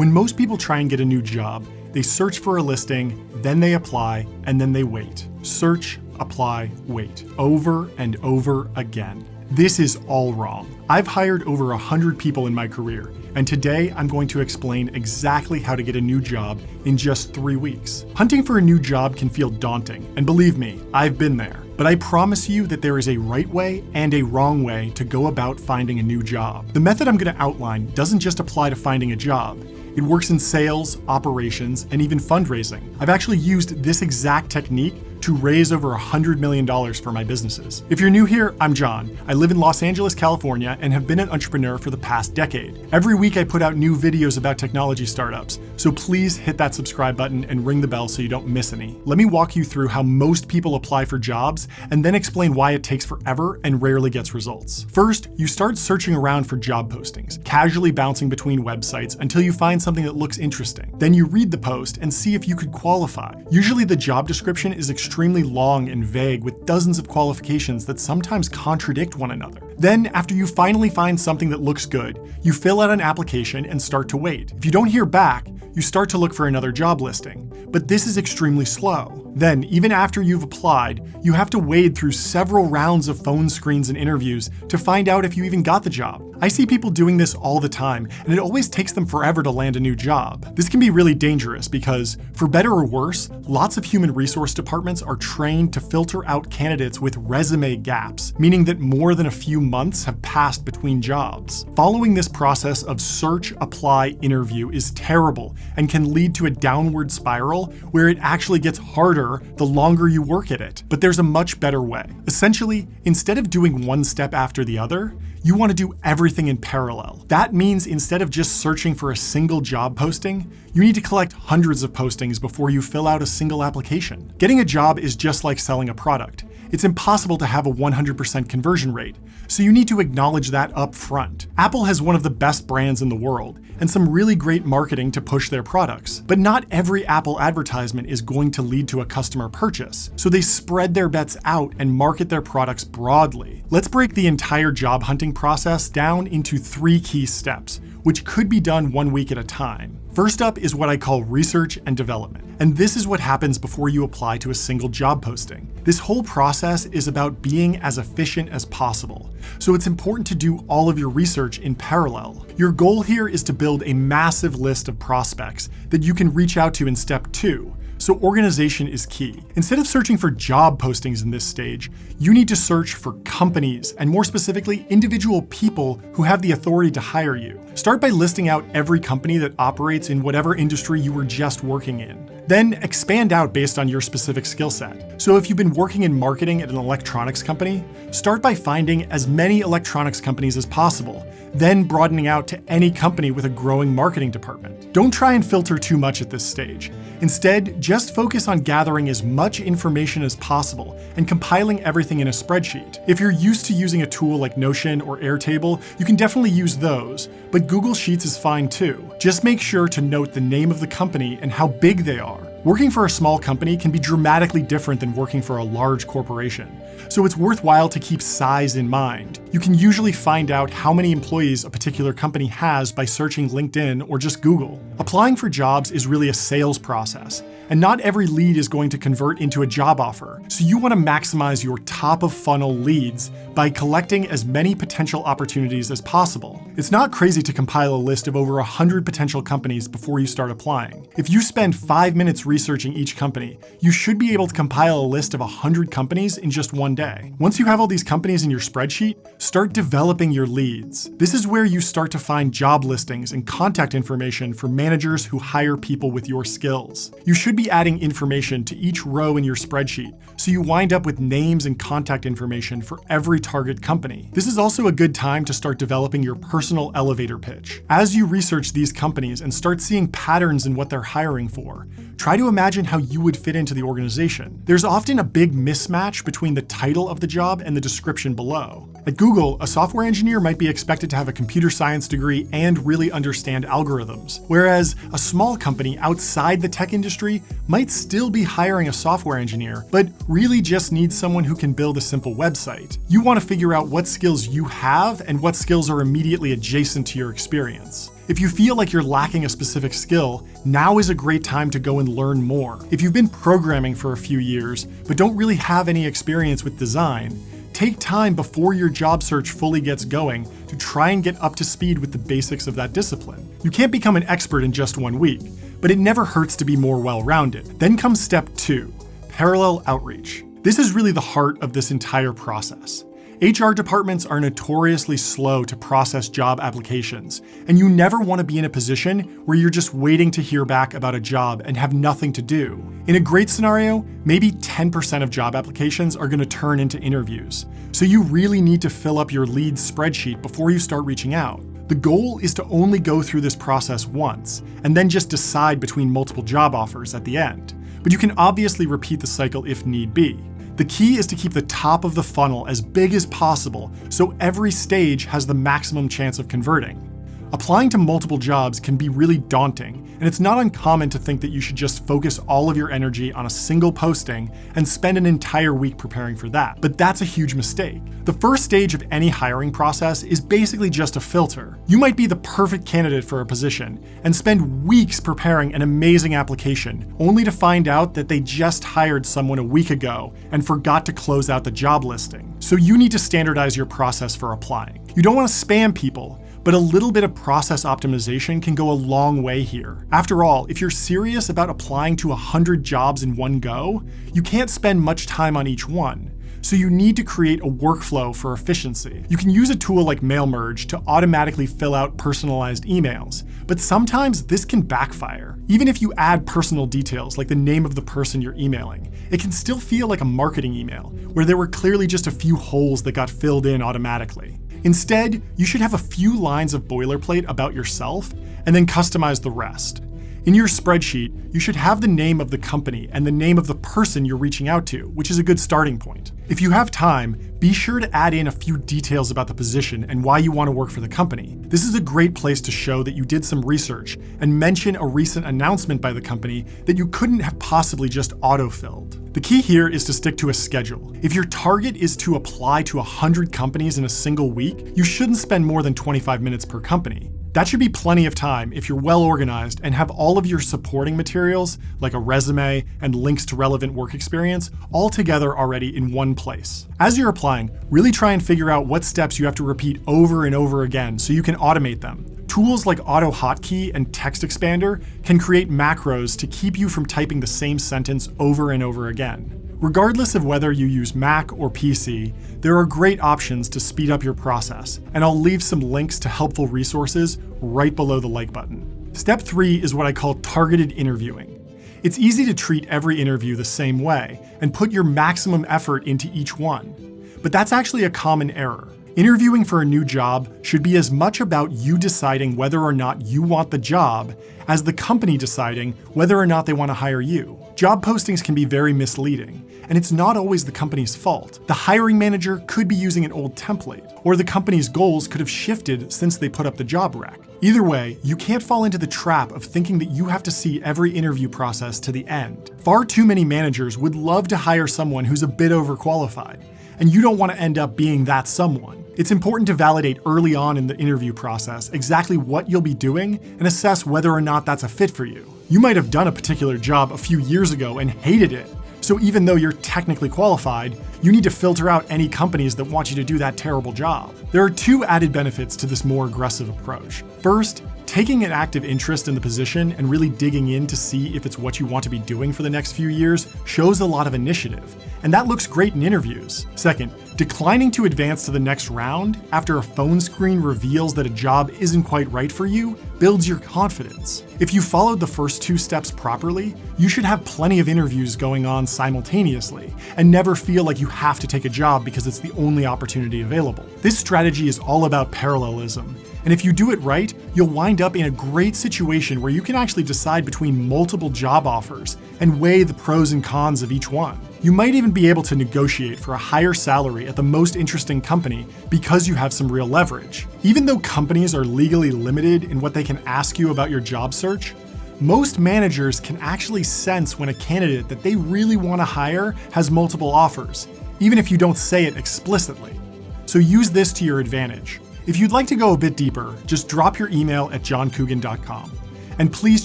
When most people try and get a new job, they search for a listing, then they apply, and then they wait. Search, apply, wait, over and over again. This is all wrong. I've hired over 100 people in my career, and today I'm going to explain exactly how to get a new job in just 3 weeks. Hunting for a new job can feel daunting, and believe me, I've been there. But I promise you that there is a right way and a wrong way to go about finding a new job. The method I'm going to outline doesn't just apply to finding a job. It works in sales, operations, and even fundraising. I've actually used this exact technique to raise over $100 million for my businesses. If you're new here, I'm John. I live in Los Angeles, California, and have been an entrepreneur for the past decade. Every week I put out new videos about technology startups, so please hit that subscribe button and ring the bell so you don't miss any. Let me walk you through how most people apply for jobs, and then explain why it takes forever and rarely gets results. First, you start searching around for job postings, casually bouncing between websites until you find something that looks interesting. Then you read the post and see if you could qualify. Usually the job description is extremely long and vague with dozens of qualifications that sometimes contradict one another. Then, after you finally find something that looks good, you fill out an application and start to wait. If you don't hear back, you start to look for another job listing. But this is extremely slow. Then, even after you've applied, you have to wade through several rounds of phone screens and interviews to find out if you even got the job. I see people doing this all the time, and it always takes them forever to land a new job. This can be really dangerous because, for better or worse, lots of human resource departments are trained to filter out candidates with resume gaps, meaning that more than a few months have passed between jobs. Following this process of search, apply, interview is terrible and can lead to a downward spiral where it actually gets harder the longer you work at it. But there's a much better way. Essentially, instead of doing one step after the other, you want to do everything in parallel. That means instead of just searching for a single job posting, you need to collect hundreds of postings before you fill out a single application. Getting a job is just like selling a product. It's impossible to have a 100% conversion rate, so you need to acknowledge that up front. Apple has one of the best brands in the world, and some really great marketing to push their products. But not every Apple advertisement is going to lead to a customer purchase, so they spread their bets out and market their products broadly. Let's break the entire job hunting process down into 3 key steps, which could be done 1 week at a time. First up is what I call research and development, and this is what happens before you apply to a single job posting. This whole process is about being as efficient as possible, so it's important to do all of your research in parallel. Your goal here is to build a massive list of prospects that you can reach out to in step 2. So organization is key. Instead of searching for job postings in this stage, you need to search for companies, and more specifically, individual people who have the authority to hire you. Start by listing out every company that operates in whatever industry you were just working in. Then expand out based on your specific skill set. So if you've been working in marketing at an electronics company, start by finding as many electronics companies as possible, then broadening out to any company with a growing marketing department. Don't try and filter too much at this stage. Instead, just focus on gathering as much information as possible and compiling everything in a spreadsheet. If you're used to using a tool like Notion or Airtable, you can definitely use those, but Google Sheets is fine too. Just make sure to note the name of the company and how big they are. Working for a small company can be dramatically different than working for a large corporation, so it's worthwhile to keep size in mind. You can usually find out how many employees a particular company has by searching LinkedIn or just Google. Applying for jobs is really a sales process, and not every lead is going to convert into a job offer, so you want to maximize your top of funnel leads by collecting as many potential opportunities as possible. It's not crazy to compile a list of over 100 potential companies before you start applying. If you spend 5 minutes researching each company, you should be able to compile a list of 100 companies in just one day. Once you have all these companies in your spreadsheet, start developing your leads. This is where you start to find job listings and contact information for managers who hire people with your skills. You should be adding information to each row in your spreadsheet, so you wind up with names and contact information for every target company. This is also a good time to start developing your personal elevator pitch. As you research these companies and start seeing patterns in what they're hiring for, try to imagine how you would fit into the organization. There's often a big mismatch between the title of the job and the description below. At Google, a software engineer might be expected to have a computer science degree and really understand algorithms, whereas a small company outside the tech industry might still be hiring a software engineer, but really just needs someone who can build a simple website. You want to figure out what skills you have and what skills are immediately adjacent to your experience. If you feel like you're lacking a specific skill, now is a great time to go and learn more. If you've been programming for a few years, but don't really have any experience with design, take time before your job search fully gets going to try and get up to speed with the basics of that discipline. You can't become an expert in just 1 week, but it never hurts to be more well-rounded. Then comes step 2, parallel outreach. This is really the heart of this entire process. HR departments are notoriously slow to process job applications, and you never want to be in a position where you're just waiting to hear back about a job and have nothing to do. In a great scenario, maybe 10% of job applications are going to turn into interviews, so you really need to fill up your leads spreadsheet before you start reaching out. The goal is to only go through this process once, and then just decide between multiple job offers at the end. But you can obviously repeat the cycle if need be. The key is to keep the top of the funnel as big as possible so every stage has the maximum chance of converting. Applying to multiple jobs can be really daunting, and it's not uncommon to think that you should just focus all of your energy on a single posting and spend an entire week preparing for that. But that's a huge mistake. The first stage of any hiring process is basically just a filter. You might be the perfect candidate for a position and spend weeks preparing an amazing application, only to find out that they just hired someone a week ago and forgot to close out the job listing. So you need to standardize your process for applying. You don't want to spam people, but a little bit of process optimization can go a long way here. After all, if you're serious about applying to 100 jobs in one go, you can't spend much time on each one. So you need to create a workflow for efficiency. You can use a tool like MailMerge to automatically fill out personalized emails, but sometimes this can backfire. Even if you add personal details like the name of the person you're emailing, it can still feel like a marketing email, where there were clearly just a few holes that got filled in automatically. Instead, you should have a few lines of boilerplate about yourself and then customize the rest. In your spreadsheet, you should have the name of the company and the name of the person you're reaching out to, which is a good starting point. If you have time, be sure to add in a few details about the position and why you want to work for the company. This is a great place to show that you did some research and mention a recent announcement by the company that you couldn't have possibly just auto-filled. The key here is to stick to a schedule. If your target is to apply to 100 companies in a single week, you shouldn't spend more than 25 minutes per company. That should be plenty of time if you're well organized and have all of your supporting materials, like a resume and links to relevant work experience, all together already in one place. As you're applying, really try and figure out what steps you have to repeat over and over again so you can automate them. Tools like Auto Hotkey and Text Expander can create macros to keep you from typing the same sentence over and over again. Regardless of whether you use Mac or PC, there are great options to speed up your process, and I'll leave some links to helpful resources right below the like button. Step 3 is what I call targeted interviewing. It's easy to treat every interview the same way and put your maximum effort into each one, but that's actually a common error. Interviewing for a new job should be as much about you deciding whether or not you want the job as the company deciding whether or not they want to hire you. Job postings can be very misleading, and it's not always the company's fault. The hiring manager could be using an old template, or the company's goals could have shifted since they put up the job rec. Either way, you can't fall into the trap of thinking that you have to see every interview process to the end. Far too many managers would love to hire someone who's a bit overqualified, and you don't want to end up being that someone. It's important to validate early on in the interview process exactly what you'll be doing and assess whether or not that's a fit for you. You might have done a particular job a few years ago and hated it, so even though you're technically qualified, you need to filter out any companies that want you to do that terrible job. There are 2 added benefits to this more aggressive approach. First, taking an active interest in the position and really digging in to see if it's what you want to be doing for the next few years shows a lot of initiative, and that looks great in interviews. Second, declining to advance to the next round after a phone screen reveals that a job isn't quite right for you builds your confidence. If you followed the first 2 steps properly, you should have plenty of interviews going on simultaneously and never feel like you have to take a job because it's the only opportunity available. This strategy is all about parallelism, and if you do it right, you'll wind up in a great situation where you can actually decide between multiple job offers and weigh the pros and cons of each one. You might even be able to negotiate for a higher salary at the most interesting company because you have some real leverage. Even though companies are legally limited in what they can ask you about your job search, most managers can actually sense when a candidate that they really want to hire has multiple offers, even if you don't say it explicitly. So use this to your advantage. If you'd like to go a bit deeper, just drop your email at johncoogan.com. And please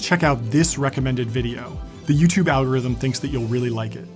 check out this recommended video. The YouTube algorithm thinks that you'll really like it.